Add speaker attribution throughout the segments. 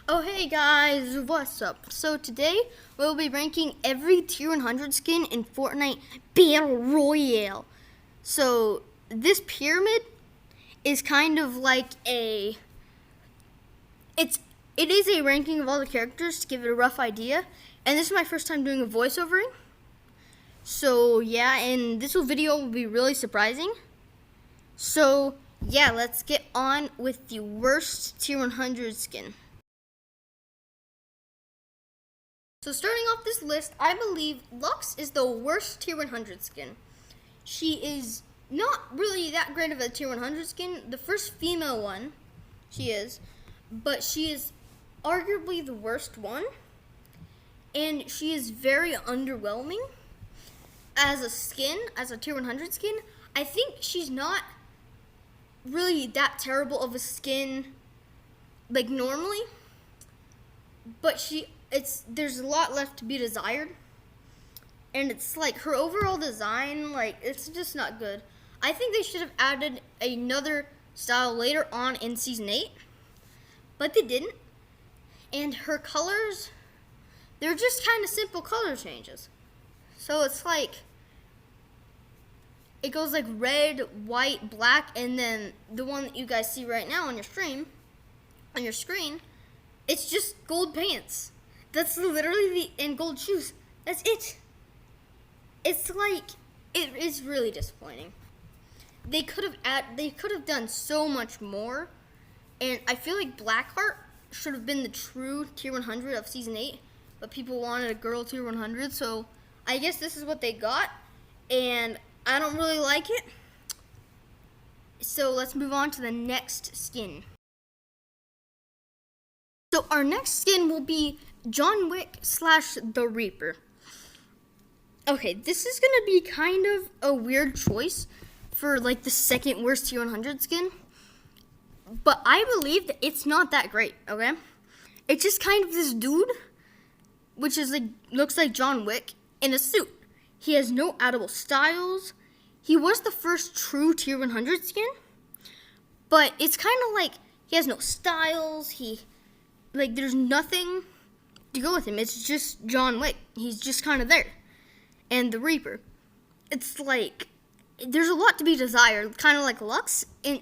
Speaker 1: Oh hey guys, what's up? So today we'll be ranking every tier 100 skin in Fortnite Battle Royale. So this pyramid is kind of like it is a ranking of all the characters to give it a rough idea. And this is my first time doing a voiceovering. So yeah, and this video will be really surprising. So yeah, let's get on with the worst tier 100 skin. So starting off this list, I believe Lux is the worst tier 100 skin. She is not really that great of a tier 100 skin. The first female one, she is, but she is arguably the worst one. And she is very underwhelming as a skin, as a tier 100 skin. I think she's not really that terrible of a skin like normally, but there's a lot left to be desired, and it's like her overall design, like it's just not good. I think they should have added another style later on in season 8, but they didn't. And her colors, they're just kind of simple color changes. So it's like it goes like red, white, black, and then the one that you guys see right now on your screen, it's just gold pants. That's literally and gold shoes. That's it. It's like, it is really disappointing. They could have done so much more, and I feel like Blackheart should have been the true tier 100 of season 8, but people wanted a girl tier 100, so I guess this is what they got, and I don't really like it. So let's move on to the next skin. So our next skin will be John Wick / the Reaper. Okay, this is gonna be kind of a weird choice for like the second worst tier 100 skin, but I believe that it's not that great. Okay, it's just kind of this dude, which is like looks like John Wick in a suit. He has no addable styles. He was the first true tier 100 skin, but it's kind of like he has no styles. There's nothing to go with him. It's just John Wick. He's just kind of there. And the Reaper, it's like there's a lot to be desired, kind of like Lux. And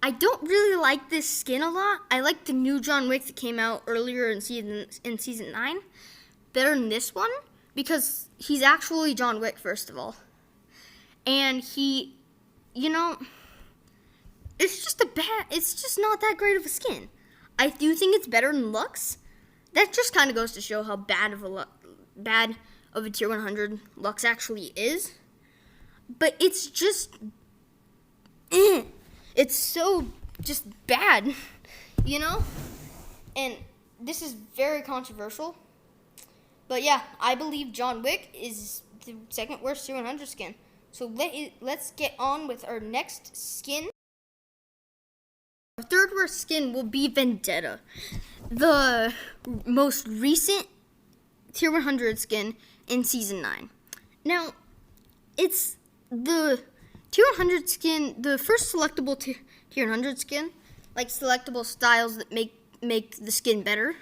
Speaker 1: I don't really like this skin a lot. I like the new John Wick that came out earlier in season 9 better than this one, because he's actually John Wick, first of all. And he, it's just not that great of a skin. I do think it's better than Lux. That just kind of goes to show how bad of a tier 100 Lux actually is. But it's just, it's so just bad, And this is very controversial. But yeah, I believe John Wick is the second worst tier 100 skin. So let's get on with our next skin. Our third worst skin will be Vendetta, the most recent tier 100 skin in season 9. Now, it's the tier 100 skin, the first selectable tier 100 skin, like selectable styles that make the skin better,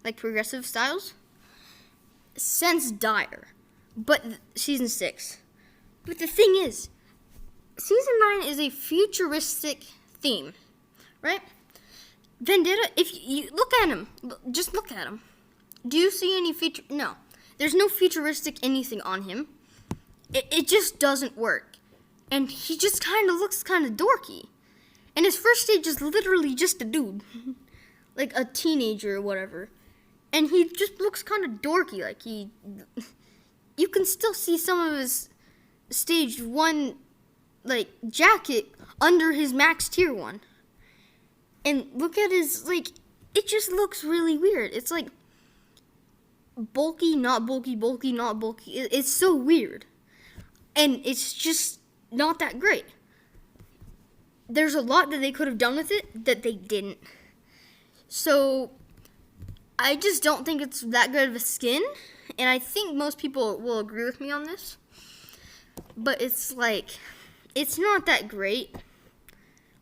Speaker 1: like progressive styles, since Dire, but season 6. But the thing is, season 9 is a futuristic theme, right? Vendetta, if you look at him, just look at him. Do you see any No, there's no futuristic anything on him. It just doesn't work. And he just kind of looks kind of dorky. And his first stage is literally just a dude, like a teenager or whatever. And he just looks kind of dorky, like you can still see some of his stage 1 like jacket under his max tier 1. And look at his, it just looks really weird. It's like bulky, not bulky, bulky, not bulky. It's so weird. And it's just not that great. There's a lot that they could have done with it that they didn't. So I just don't think it's that good of a skin. And I think most people will agree with me on this. But it's not that great.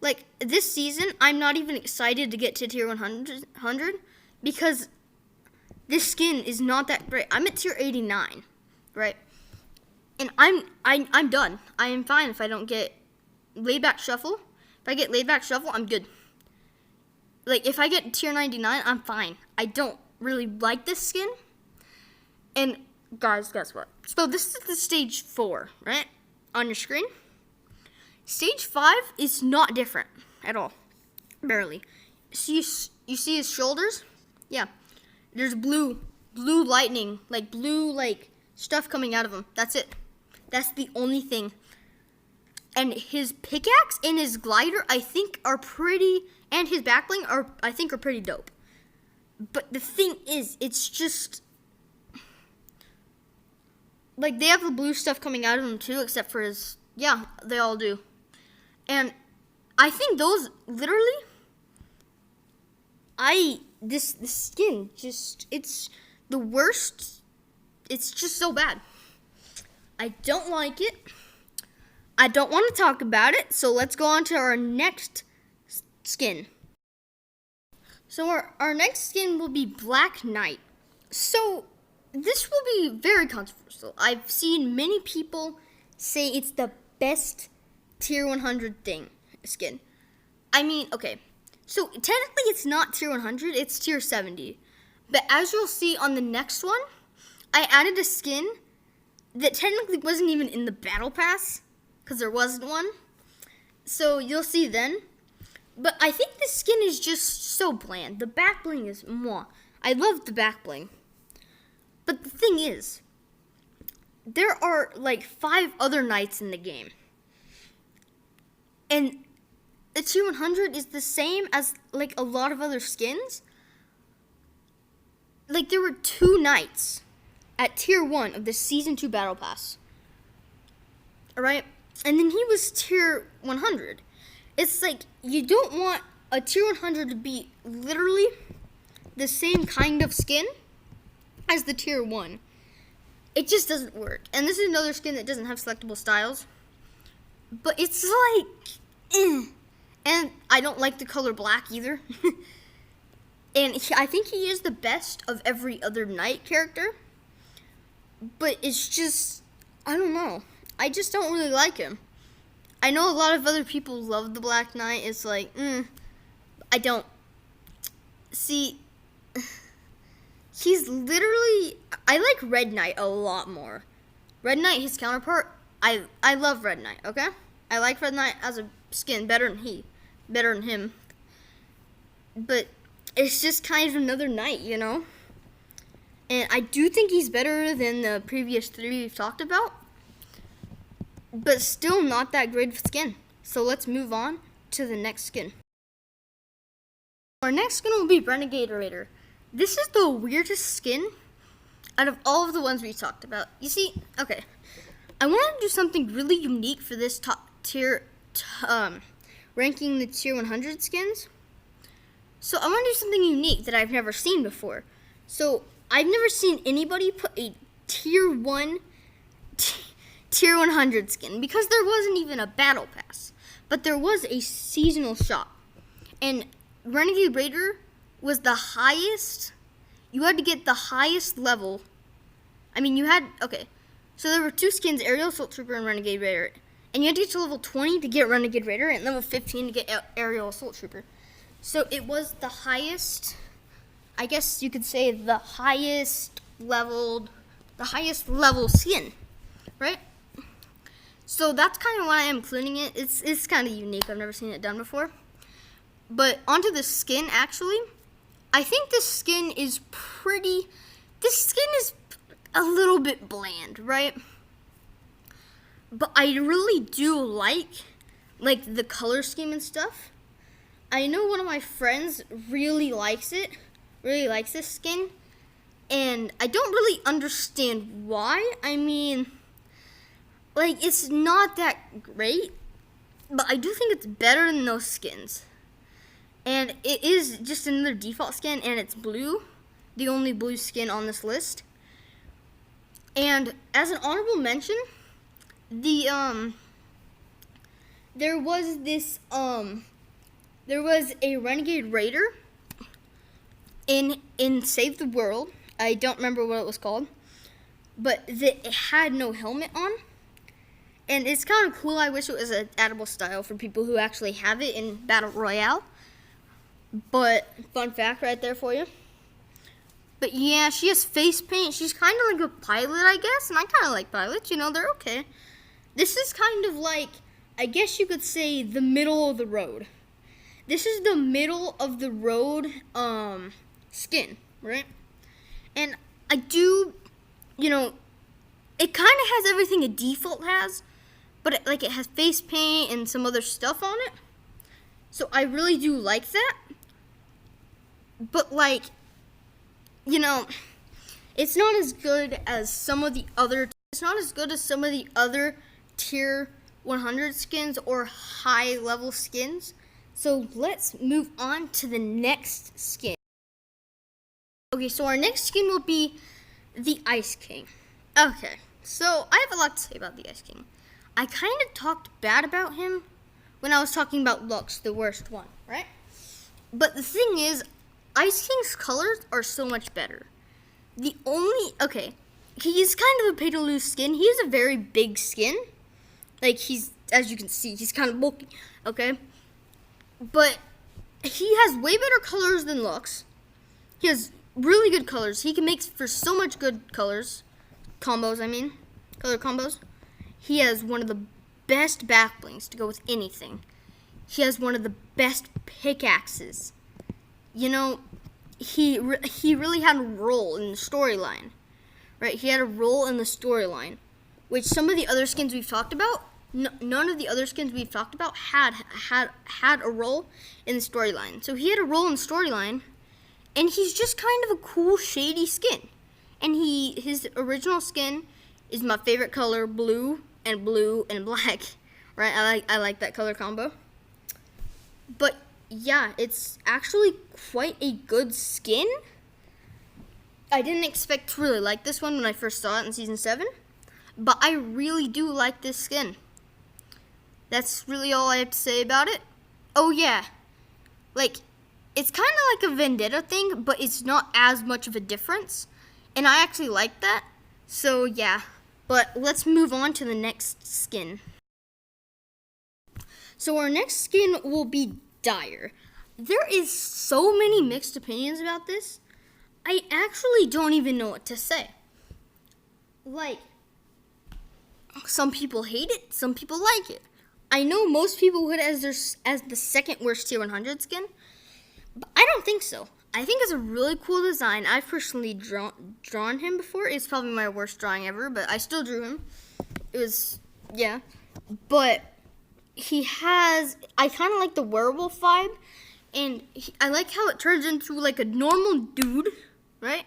Speaker 1: Like, this season, I'm not even excited to get to tier 100 because this skin is not that great. I'm at tier 89, right? And I'm done. I am fine if I don't get laid back shuffle. If I get laid back shuffle, I'm good. Like, if I get tier 99, I'm fine. I don't really like this skin. And guys, guess what? So this is the stage 4, right? On your screen. Stage 5 is not different at all. Barely. You see his shoulders? Yeah. There's blue lightning, like blue like stuff coming out of him. That's it. That's the only thing. And his pickaxe and his glider, I think, are pretty, and his backbling are pretty dope. But the thing is, it's just like they have the blue stuff coming out of him too, except for his. Yeah, they all do. And I think those literally, this skin just, it's the worst. It's just so bad. I don't like it. I don't want to talk about it, so let's go on to our next skin. So our next skin will be Black Knight. So this will be very controversial. I've seen many people say it's the best tier 100 skin. I mean, okay. So technically it's not tier 100, it's tier 70. But as you'll see on the next one, I added a skin that technically wasn't even in the battle pass, because there wasn't one. So you'll see then. But I think the skin is just so bland. The back bling is mwah. I love the back bling. But the thing is, there are like 5 other knights in the game. And the tier 100 is the same as like a lot of other skins. Like there were 2 knights at tier 1 of the season 2 battle pass. Alright? And then he was tier 100. It's like you don't want a tier 100 to be literally the same kind of skin as the tier 1. It just doesn't work. And this is another skin that doesn't have selectable styles. But it's like, And I don't like the color black either. And I think he is the best of every other knight character. But it's just, I don't know. I just don't really like him. I know a lot of other people love the Black Knight. It's like, I don't. See, he's literally, I like Red Knight a lot more. Red Knight, his counterpart, I love Red Knight, okay? I like Red Knight as a skin better than him. But it's just kind of another knight, you know? And I do think he's better than the previous 3 we've talked about. But still not that great of skin. So let's move on to the next skin. Our next skin will be Renegade Raider. This is the weirdest skin out of all of the ones we talked about. You see, okay, I wanted to do something really unique for this top tier, ranking the tier 100 skins. So I want to do something unique that I've never seen before. So I've never seen anybody put a tier 100 skin because there wasn't even a battle pass, but there was a seasonal shop, and Renegade Raider was the highest. You had to get the highest level. I mean, so there were 2 skins, Aerial Assault Trooper and Renegade Raider, and you had to get to level 20 to get Renegade Raider and level 15 to get Aerial Assault Trooper. So it was the highest, I guess you could say the highest level skin, right? So that's kind of why I'm including it. It's kind of unique. I've never seen it done before. But onto the skin, actually. I think this skin is a little bit bland, right? But I really do like the color scheme and stuff. I know one of my friends really likes this skin. And I don't really understand why. I mean, like, it's not that great, but I do think it's better than those skins. And it is just another default skin, and it's blue, the only blue skin on this list. And as an honorable mention, there was this there was a Renegade Raider in Save the World. I don't remember what it was called, but it had no helmet on. And it's kind of cool. I wish it was an addable style for people who actually have it in Battle Royale. But fun fact right there for you. But yeah, she has face paint. She's kind of like a pilot, I guess. And I kind of like pilots. You know, they're okay. This is kind of like, I guess you could say, the middle of the road. This is the middle of the road skin, right? And I do, you know, it kind of has everything a default has. But it has face paint and some other stuff on it. So I really do like that. But like, you know, it's not as good as some of the other. It's not as good as some of the other tier 100 skins or high level skins. So let's move on to the next skin. Okay, so our next skin will be the Ice King. Okay, so I have a lot to say about the Ice King. I kind of talked bad about him when I was talking about Lux, the worst one, right? But the thing is, Ice King's colors are so much better. He's kind of a pay-to-lose skin. He has a very big skin. Like, as you can see, he's kind of bulky, okay? But he has way better colors than Lux. He has really good colors. He can make for so much good color combos. He has one of the best back blings to go with anything. He has one of the best pickaxes. You know, he really had a role in the storyline, right? He had a role in the storyline, which some of the other skins we've talked about, none of the other skins we've talked about had a role in the storyline. So he had a role in the storyline, and he's just kind of a cool, shady skin. And his original skin is my favorite color, blue and black, right? I like that color combo. But yeah, it's actually quite a good skin. I didn't expect to really like this one when I first saw it in Season 7, but I really do like this skin. That's really all I have to say about it. Oh yeah, like, it's kind of like a Vendetta thing, but it's not as much of a difference, and I actually like that. So yeah. But let's move on to the next skin. So our next skin will be Dire. There is so many mixed opinions about this. I actually don't even know what to say. Like, some people hate it, some people like it. I know most people would as the second worst tier 100 skin, but I don't think so. I think it's a really cool design. I've personally drawn him before. It's probably my worst drawing ever, but I still drew him. It was, yeah. But I kind of like the werewolf vibe, and I like how it turns into like a normal dude, right?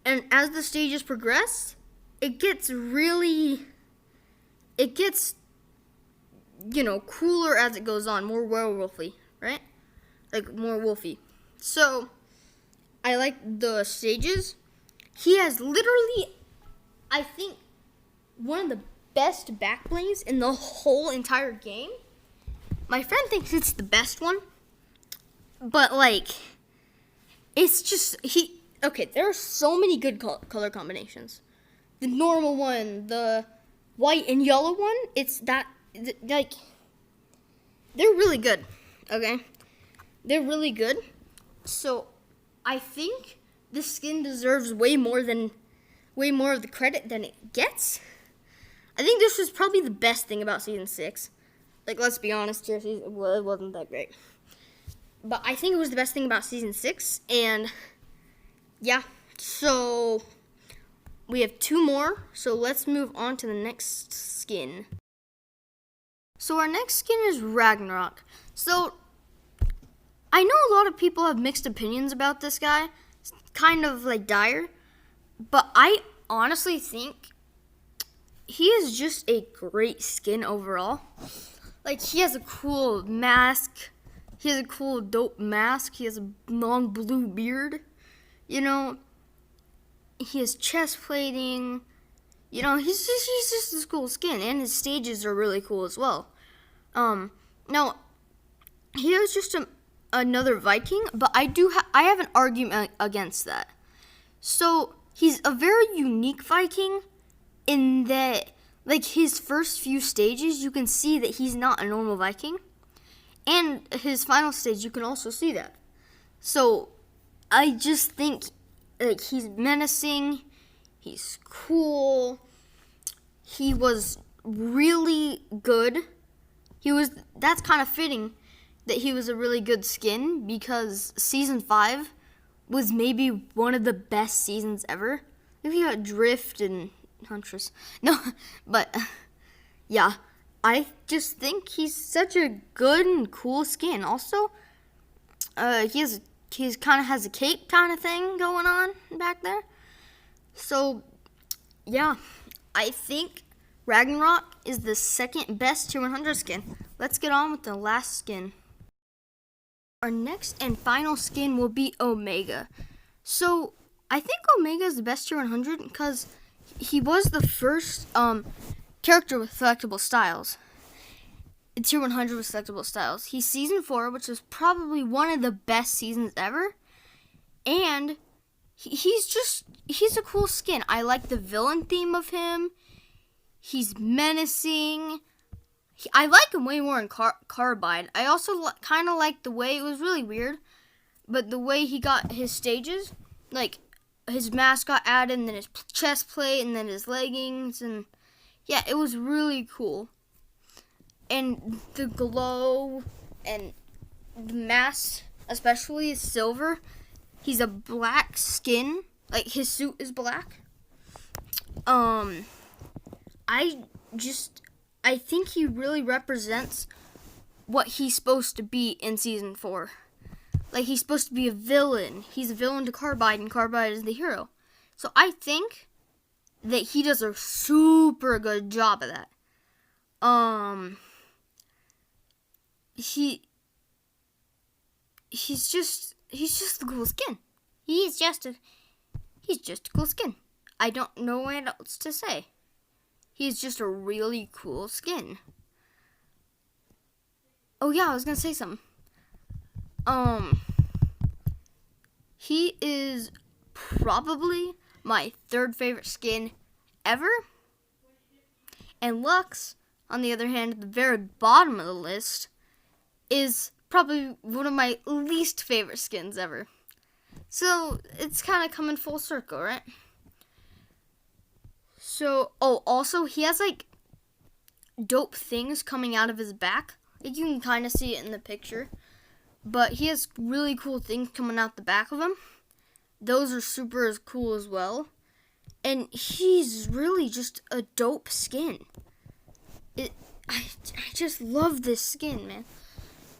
Speaker 1: And as the stages progress, it gets, you know, cooler as it goes on, more werewolfy, right? Like, more wolfy. So I like the stages. He has literally, I think, one of the best back blings in the whole entire game. My friend thinks it's the best one, but like, it's just, there are so many good color combinations. The normal one, the white and yellow one, like, they're really good, okay? They're really good. So I think this skin deserves way more of the credit than it gets. I think this was probably the best thing about Season 6. Like, let's be honest here, it wasn't that great. But I think it was the best thing about Season 6, and yeah, so we have 2 more, so let's move on to the next skin. So our next skin is Ragnarok. So I know a lot of people have mixed opinions about this guy, kind of like Dire, but I honestly think he is just a great skin overall. Like, he has a cool mask. He has a cool, dope mask. He has a long blue beard. You know, he has chest plating. You know, he's just this cool skin, and his stages are really cool as well. Now, he has just another Viking, but I have an argument against that. So he's a very unique Viking in that, like, his first few stages, you can see that he's not a normal Viking, and his final stage, you can also see that. So I just think, like, he's menacing, he's cool, he was really good. That's kind of fitting that he was a really good skin, because season 5 was maybe one of the best seasons ever. Maybe you got Drift and Huntress. No, but yeah, I just think he's such a good and cool skin. Also, he's kind of has a cape kind of thing going on back there. So yeah, I think Ragnarok is the second best tier 100 skin. Let's get on with the last skin. Our next and final skin will be Omega. So I think Omega is the best tier 100 because he was the first character with selectable styles. Tier 100 with selectable styles. He's season 4, which is probably one of the best seasons ever. And he's a cool skin. I like the villain theme of him. He's menacing. I like him way more in Carbide. I also kind of like the way, it was really weird, but the way he got his stages, like his mask got added, and then his chest plate, and then his leggings, and yeah, it was really cool. And the glow, and the mask, especially, is silver. He's a black skin, like his suit is black. I think he really represents what he's supposed to be in season 4. Like, he's supposed to be a villain. He's a villain to Carbide, and Carbide is the hero. So I think that he does a super good job of that. He's just the cool skin. He's just a cool skin. I don't know what else to say. He's just a really cool skin. Oh yeah, I was gonna say something. He is probably my third favorite skin ever. And Lux, on the other hand, at the very bottom of the list, is probably one of my least favorite skins ever. So it's kind of coming full circle, right? So, also, he has, like, dope things coming out of his back. Like, you can kind of see it in the picture. But he has really cool things coming out the back of him. Those are super as cool as well. And he's really just a dope skin. I just love this skin, man.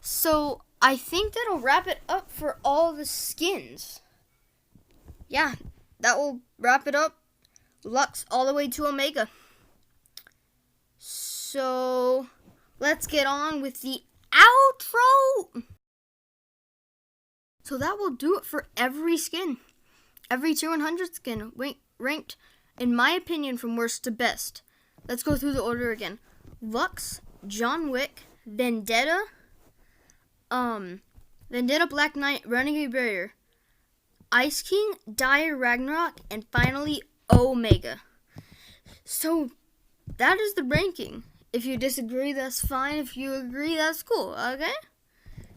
Speaker 1: So, I think that'll wrap it up for all the skins. Yeah, that will wrap it up. Lux all the way to Omega. So let's get on with the outro. So that will do it for every skin. Every tier 100 skin ranked, in my opinion, from worst to best. Let's go through the order again. Lux, John Wick, Vendetta, Black Knight, Renegade Barrier, Ice King, Dire Ragnarok, and finally Omega. So that is the ranking. If you disagree, that's fine. If you agree, that's cool. Okay.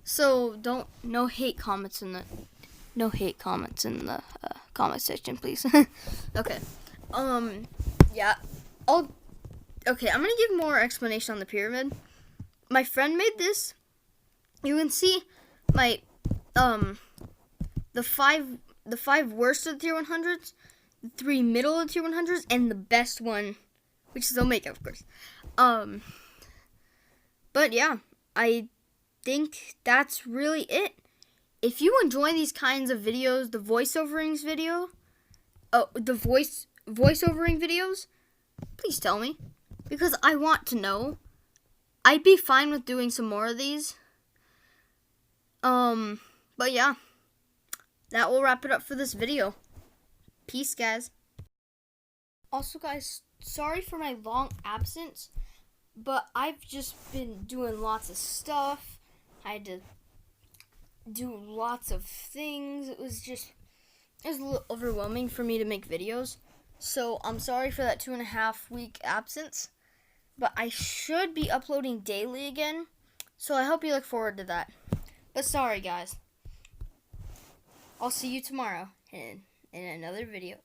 Speaker 1: So no hate comments in the comment section, please. Okay. Yeah. Okay. I'm gonna give more explanation on the pyramid. My friend made this. You can see my the five worst of the tier 100s. 3 middle of tier 100s, and the best one, which is Omega, of course. But yeah, I think that's really it. If you enjoy these kinds of videos, the voiceovering videos, please tell me, because I want to know. I'd be fine with doing some more of these. But yeah, that will wrap it up for this video. Peace, guys. Also, guys, sorry for my long absence, but I've just been doing lots of stuff. I had to do lots of things. It was a little overwhelming for me to make videos. So I'm sorry for that 2.5 week absence, but I should be uploading daily again. So I hope you look forward to that. But sorry guys. I'll see you tomorrow in another video.